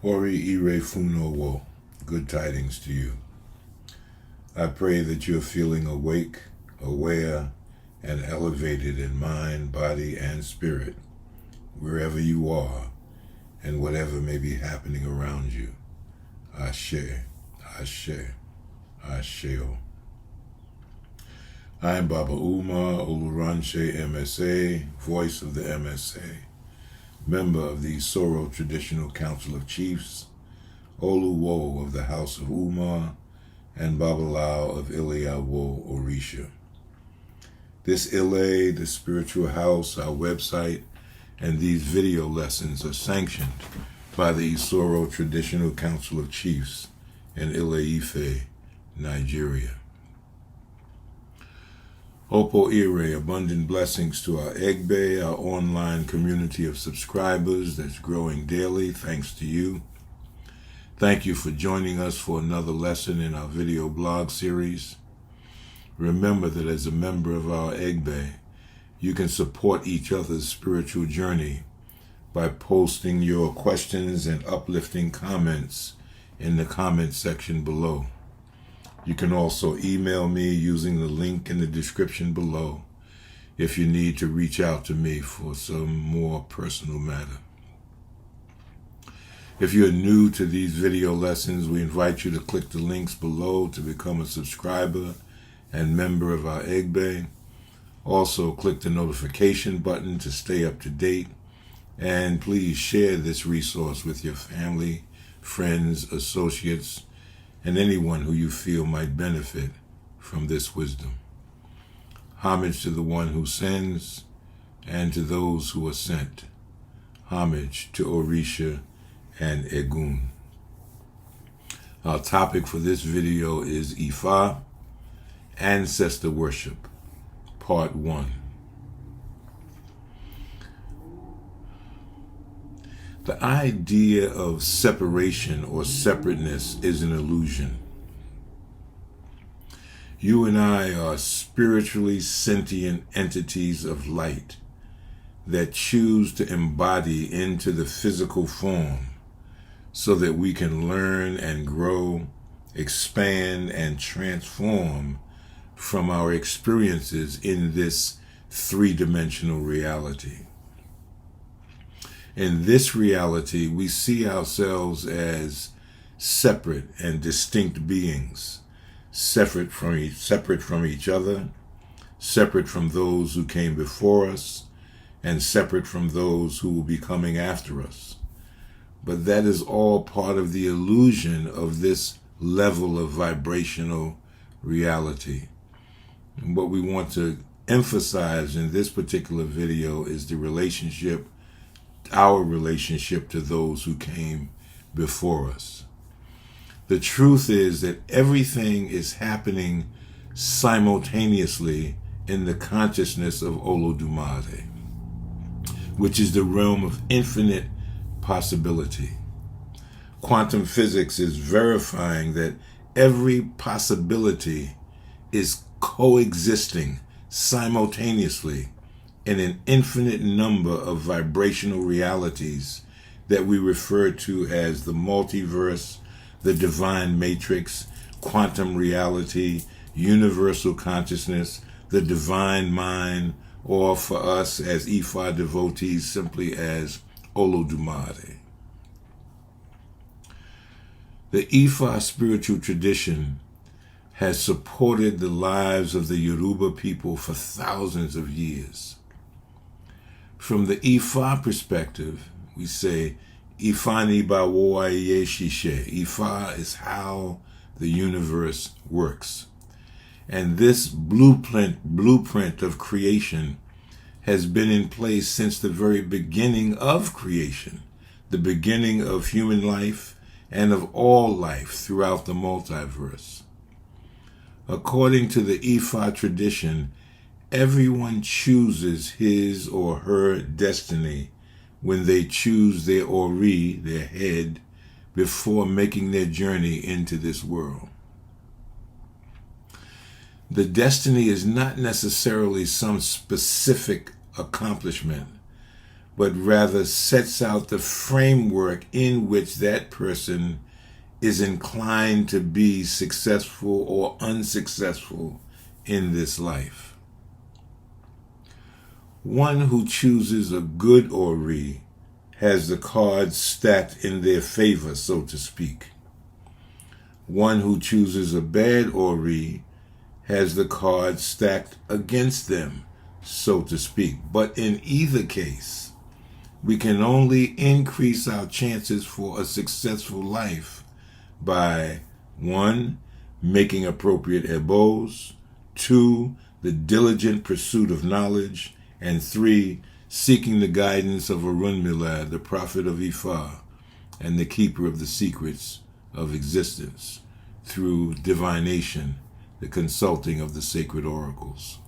Oriire funo wo. Good tidings to you. I pray that you're feeling awake, aware, and elevated in mind, body, and spirit, wherever you are, and whatever may be happening around you. Ashe, Ashe, Asheo. I am Baba Umar, Oluranse Emese, voice of the MSA, member of the Isoro Traditional Council of Chiefs, Oluwo of the House of Umar, and Babalao of Ile-Ife Orisa. This Ile, the spiritual house, our website, and these video lessons are sanctioned by the Isoro Traditional Council of Chiefs in Ile-Ife, Nigeria. Oriire, abundant blessings to our Egbe, our online community of subscribers that's growing daily, thanks to you. Thank you for joining us for another lesson in our video blog series. Remember that as a member of our Egbe, you can support each other's spiritual journey by posting your questions and uplifting comments in the comment section below. You can also email me using the link in the description below if you need to reach out to me for some more personal matter. If you're new to these video lessons, we invite you to click the links below to become a subscriber and member of our Egbe. Also, click the notification button to stay up to date. And please share this resource with your family, friends, associates, and anyone who you feel might benefit from this wisdom. Homage to the one who sends and to those who are sent. Homage to Orisa and Egun. Our topic for this video is Ifa, Ancestor Worship, Part 1. The idea of separation or separateness is an illusion. You and I are spiritually sentient entities of light that choose to embody into the physical form so that we can learn and grow, expand and transform from our experiences in this three-dimensional reality. In this reality, we see ourselves as separate and distinct beings, separate from each other, separate from those who came before us, and separate from those who will be coming after us. But that is all part of the illusion of this level of vibrational reality. And what we want to emphasize in this particular video is the relationship, our relationship to those who came before us. The truth is that everything is happening simultaneously in the consciousness of Olo-dumare, which is the realm of infinite possibility. Quantum physics is verifying that every possibility is coexisting simultaneously in an infinite number of vibrational realities that we refer to as the multiverse, the divine matrix, quantum reality, universal consciousness, the divine mind, or for us as Ifa devotees, simply as Olo-dumare. The Ifa spiritual tradition has supported the lives of the Yoruba people for thousands of years. From the Ifa perspective, we say, Ifani ba wo aye shishe. Ifa is how the universe works. And this blueprint of creation has been in place since the very beginning of creation, the beginning of human life and of all life throughout the multiverse. According to the Ifa tradition, everyone chooses his or her destiny when they choose their Ori, their head, before making their journey into this world. The destiny is not necessarily some specific accomplishment, but rather sets out the framework in which that person is inclined to be successful or unsuccessful in this life. One who chooses a good Ori has the cards stacked in their favor, so to speak. One who chooses a bad Ori has the cards stacked against them, so to speak. But in either case, we can only increase our chances for a successful life by 1, making appropriate ebos, 2, the diligent pursuit of knowledge, and 3, seeking the guidance of Orunmila, the prophet of Ifa, and the keeper of the secrets of existence, through divination, the consulting of the sacred oracles.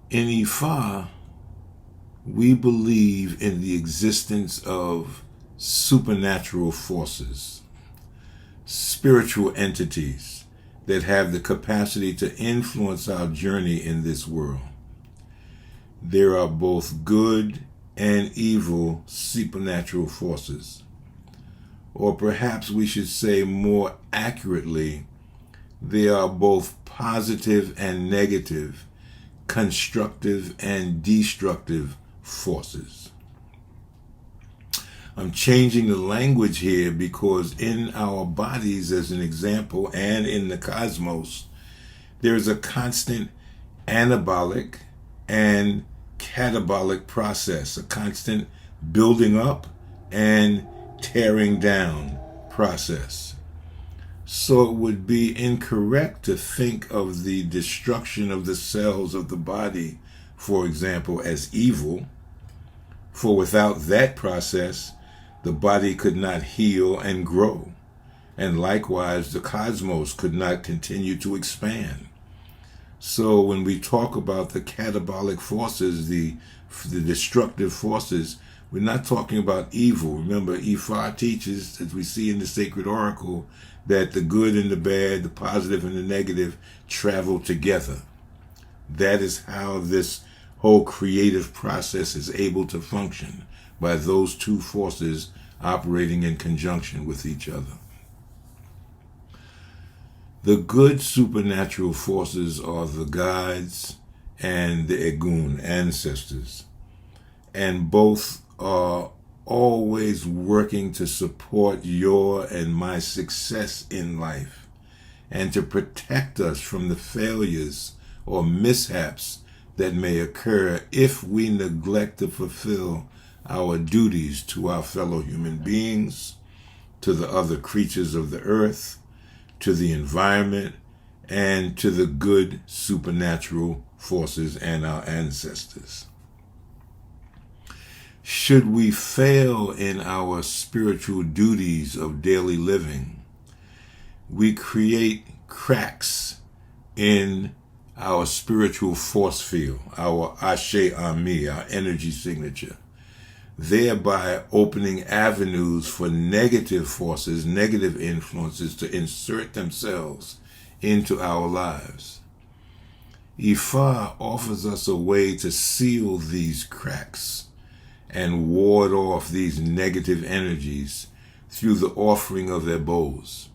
In Ifa, we believe in the existence of supernatural forces, spiritual entities that have the capacity to influence our journey in this world. There are both good and evil supernatural forces. Or perhaps we should say more accurately, there are both positive and negative, constructive and destructive forces. I'm changing the language here because in our bodies, as an example, and in the cosmos, there's a constant anabolic and catabolic process, a constant building up and tearing down process. So it would be incorrect to think of the destruction of the cells of the body, for example, as evil, for without that process, the body could not heal and grow, and likewise the cosmos could not continue to expand. So when we talk about the catabolic forces, the destructive forces, we're not talking about evil. Remember, Ifa teaches, as we see in the sacred oracle, that the good and the bad, the positive and the negative, travel together. That is how this whole creative process is able to function, by those two forces operating in conjunction with each other. The good supernatural forces are the guides and the Egun, ancestors, and both are always working to support your and my success in life and to protect us from the failures or mishaps that may occur if we neglect to fulfill our duties to our fellow human beings, to the other creatures of the earth, to the environment, and to the good supernatural forces and our ancestors. Should we fail in our spiritual duties of daily living, we create cracks in our spiritual force field, our isha'ro, our energy signature, thereby opening avenues for negative forces, negative influences to insert themselves into our lives. Ifa offers us a way to seal these cracks and ward off these negative energies through the offering of their bows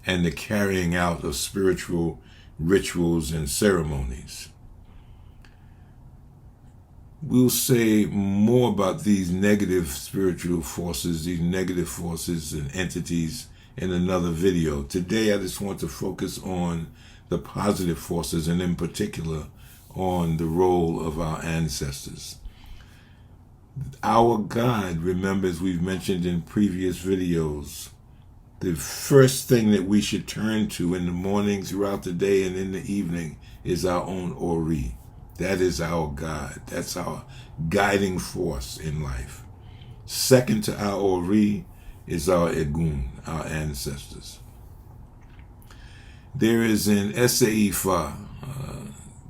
and the carrying out of spiritual rituals and ceremonies. We'll say more about these negative spiritual forces, these negative forces and entities in another video. Today, I just want to focus on the positive forces, and in particular on the role of our ancestors. Our God, remember, as we've mentioned in previous videos, the first thing that we should turn to in the morning, throughout the day, and in the evening is our own Ori. That is our God. That's our guiding force in life. Second to our Ori is our Egun, our ancestors. There is an Ifa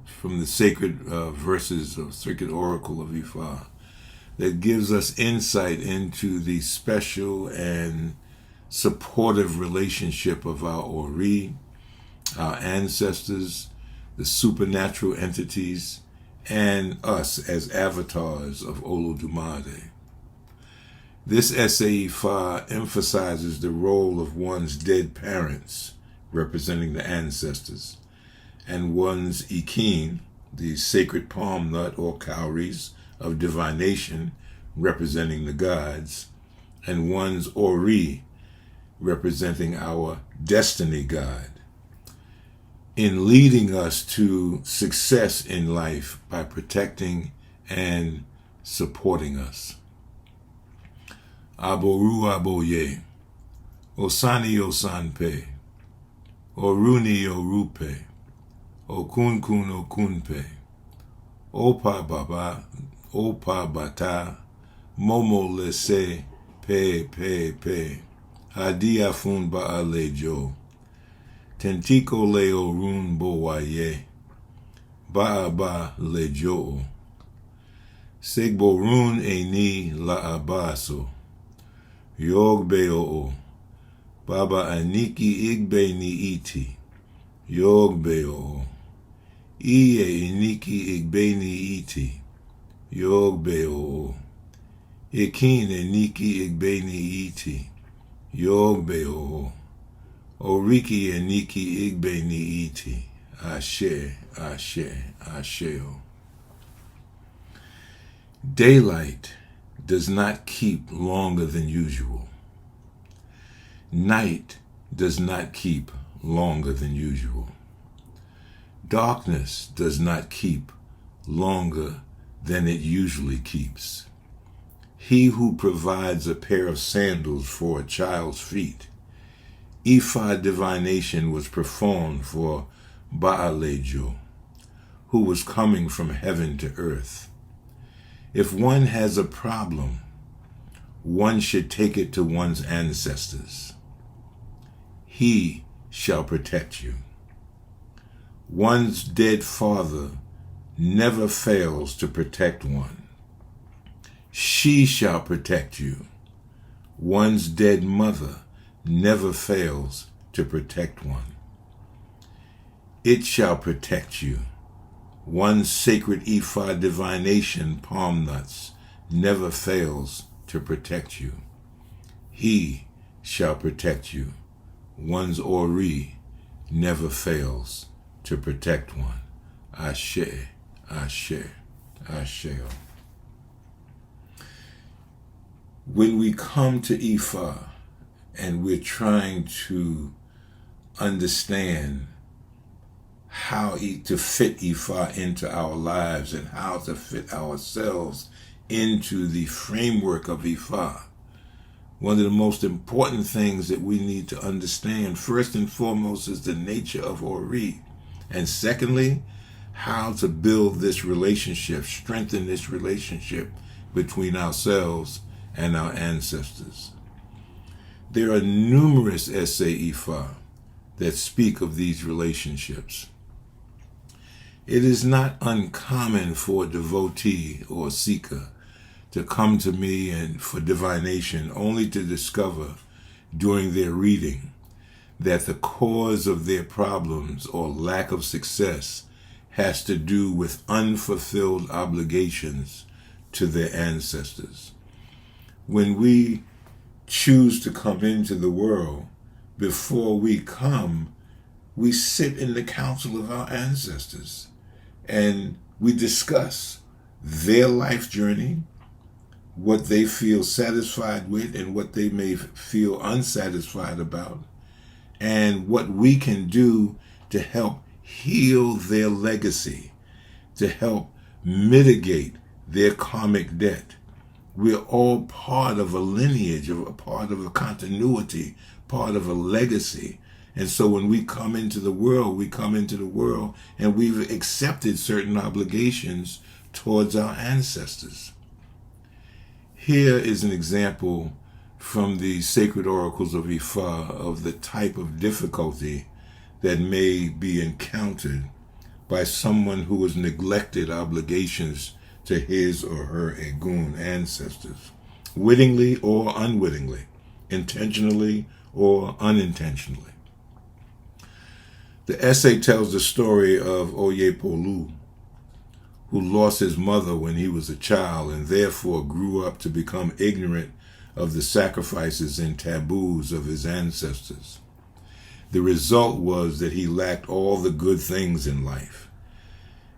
from the sacred verses of sacred oracle of Ifa that gives us insight into the special and supportive relationship of our Ori, our ancestors, the supernatural entities, and us as avatars of Olofi-dumare. This essay, Ifa, emphasizes the role of one's dead parents, representing the ancestors, and one's Ikin, the sacred palm nut or cowries of divination, representing the gods, and one's Oriire, representing our destiny god, in leading us to success in life by protecting and supporting us. Aboru aboye, Osani osanpe, Oruni orupe, Okunkun okunpe, Opa baba, Opa bata, Momo lese, pe, Hadia fun baalejo, Tentiko leo run bowaye, Baaba lejo, Segborun eni la abaso, Yog beo, Baba aniki igbe ni iti, Yog beo, Iye iniki igbe ni iti, Yog beo, Ikin eniki igbe ni iti, Yog beo, Oriki eniki igbe ni iti, Ashe, Ashe, Asheo. Daylight does not keep longer than usual. Night does not keep longer than usual. Darkness does not keep longer than it usually keeps. He who provides a pair of sandals for a child's feet. Ifa divination was performed for Baalejo, who was coming from heaven to earth. If one has a problem, one should take it to one's ancestors. He shall protect you. One's dead father never fails to protect one. She shall protect you. One's dead mother never fails to protect one. It shall protect you. One's sacred Ifa divination palm nuts never fails to protect you. He shall protect you. One's Oriire never fails to protect one. Ashe, Ashe, Asheo. When we come to Ifa and we're trying to understand how to fit Ifa into our lives and how to fit ourselves into the framework of Ifa, one of the most important things that we need to understand, first and foremost, is the nature of Oriire. And secondly, how to build this relationship, strengthen this relationship between ourselves and our ancestors. There are numerous essay Ifa that speak of these relationships. It is not uncommon for a devotee or seeker to come to me and for divination only to discover during their reading that the cause of their problems or lack of success has to do with unfulfilled obligations to their ancestors. When we choose to come into the world, before we come, we sit in the council of our ancestors and we discuss their life journey, what they feel satisfied with and what they may feel unsatisfied about, and what we can do to help heal their legacy, to help mitigate their karmic debt. We're all part of a lineage, a part of a continuity, part of a legacy. And so when we come into the world, and we've accepted certain obligations towards our ancestors. Here is an example from the sacred oracles of Ifa of the type of difficulty that may be encountered by someone who has neglected obligations to his or her Egun ancestors, wittingly or unwittingly, intentionally or unintentionally. The essay tells the story of Oyepolu, who lost his mother when he was a child and therefore grew up to become ignorant of the sacrifices and taboos of his ancestors. The result was that he lacked all the good things in life.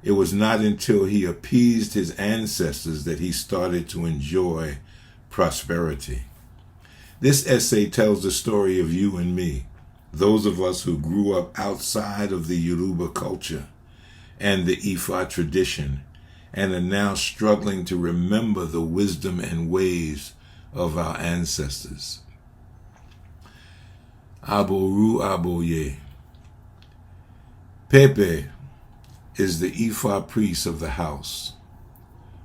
It was not until he appeased his ancestors that he started to enjoy prosperity. This essay tells the story of you and me, those of us who grew up outside of the Yoruba culture and the Ifa tradition, and are now struggling to remember the wisdom and ways of our ancestors. Aboru Aboye. Pepe is the Ifa priest of the house.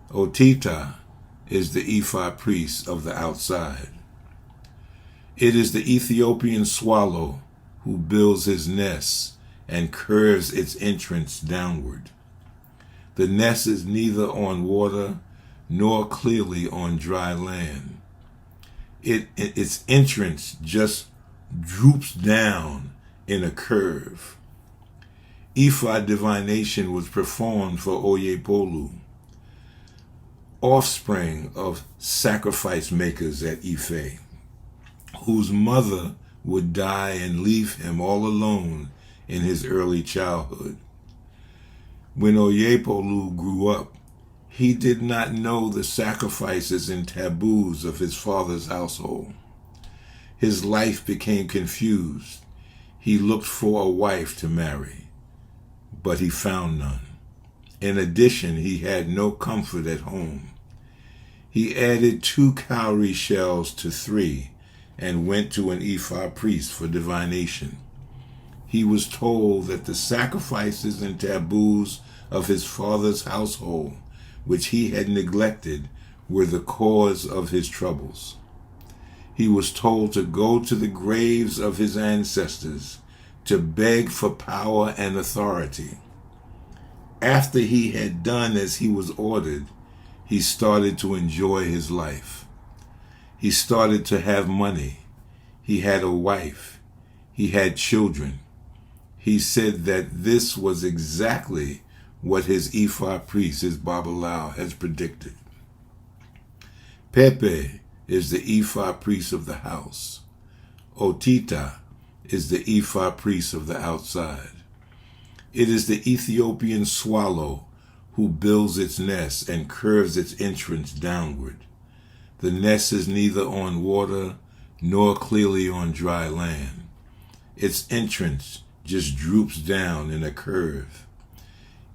Otita is the Ifa priest of the outside. It is the Ethiopian swallow who builds his nest and curves its entrance downward. The nest is neither on water nor clearly on dry land. Its entrance just droops down in a curve. Ifa divination was performed for Oyepolu, offspring of sacrifice makers at Ife, whose mother would die and leave him all alone in his early childhood. When Oyepolu grew up, he did not know the sacrifices and taboos of his father's household. His life became confused. He looked for a wife to marry, but he found none. In addition, he had no comfort at home. He added 2 cowrie shells to 3 and went to an Ifa priest for divination. He was told that the sacrifices and taboos of his father's household, which he had neglected, were the cause of his troubles. He was told to go to the graves of his ancestors to beg for power and authority. After he had done as he was ordered, he started to enjoy his life. He started to have money. He had a wife. He had children. He said that this was exactly what his Ifa priest, his Babalao, has predicted. Pepe is the Ifa priest of the house. Otita is the Ifa priest of the outside. It is the Ethiopian swallow who builds its nest and curves its entrance downward. The nest is neither on water nor clearly on dry land. Its entrance just droops down in a curve.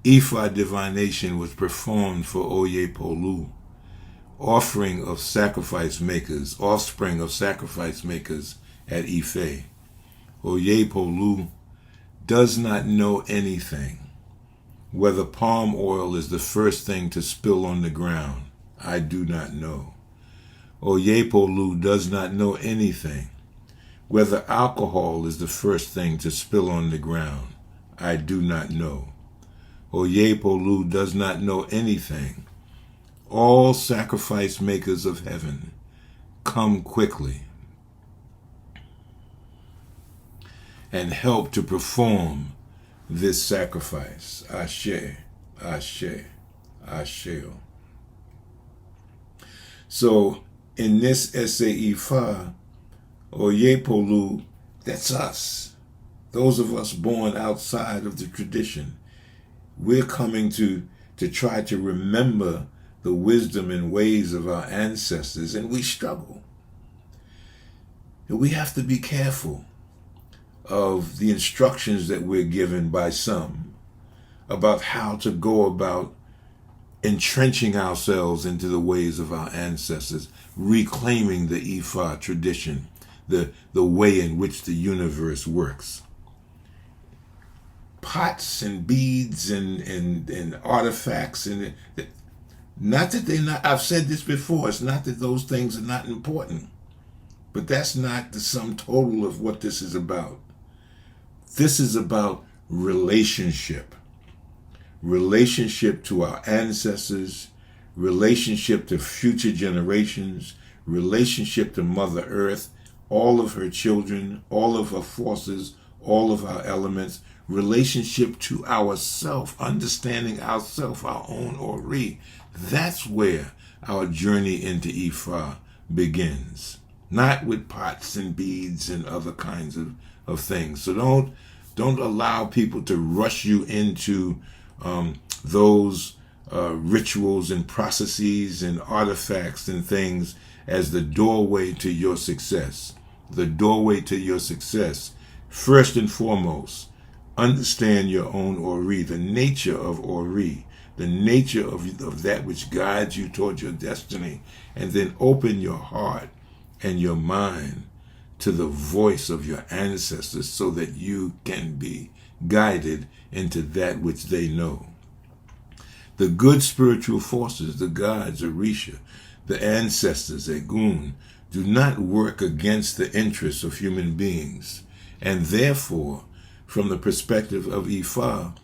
Ifa divination was performed for Oyepolu, offspring of sacrifice makers at Ife. Oyepolu does not know anything. Whether palm oil is the first thing to spill on the ground, I do not know. Oyepolu does not know anything. Whether alcohol is the first thing to spill on the ground, I do not know. Oyepolu does not know anything. All sacrifice makers of heaven, come quickly and help to perform this sacrifice. Ashe, Ashe, Asheo. So in this essay Ifa, Oyepolu, that's us. Those of us born outside of the tradition. We're coming to try to remember the wisdom and ways of our ancestors, and we struggle. And we have to be careful of the instructions that we're given by some about how to go about entrenching ourselves into the ways of our ancestors, reclaiming the Ifa tradition, the way in which the universe works. Pots and beads and artifacts, and not that they're not, I've said this before, it's not that those things are not important, but that's not the sum total of what this is about. This is about relationship to our ancestors, relationship to future generations, relationship to Mother Earth, all of her children, all of her forces, all of our elements, relationship to ourself, understanding ourself, our own Ori. That's where our journey into Ifa begins. Not with pots and beads and other kinds of things. So don't allow people to rush you into those rituals and processes and artifacts and things as the doorway to your success. The doorway to your success. First and foremost, understand your own Ori, the nature of Ori, the nature of that which guides you toward your destiny, and then open your heart and your mind to the voice of your ancestors so that you can be guided into that which they know. The good spiritual forces, the gods, Orisa, the ancestors, Egun, do not work against the interests of human beings. And therefore, from the perspective of Ifa,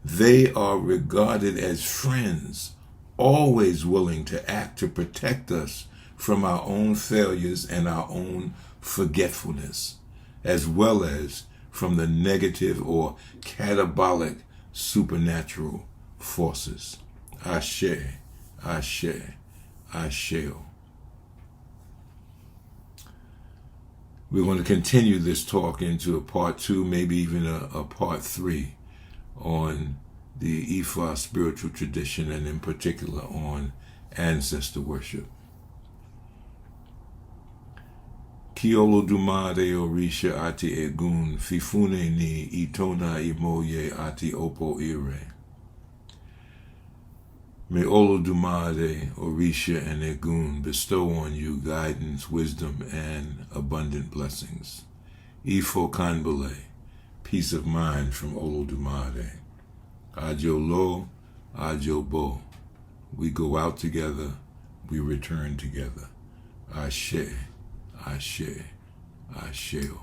they are regarded as friends, always willing to act to protect us from our own failures and our own forgetfulness, as well as from the negative or catabolic supernatural forces. Ashe, Ashe, Asheo. We're going to continue this talk into a part 2, maybe even a part 3 on the Ifa spiritual tradition, and in particular on ancestor worship. Ki Olo-Dumare Orisha ati Egun, Fifune ni Itona imoye ati Opo Ire. May Olo-Dumare, Orisha, and Egun bestow on you guidance, wisdom, and abundant blessings. Ifo Kanbele, peace of mind from Olo-Dumare. Ajo Lo, Ajo Bo. We go out together, we return together. Ashe, Ashe, Asheo.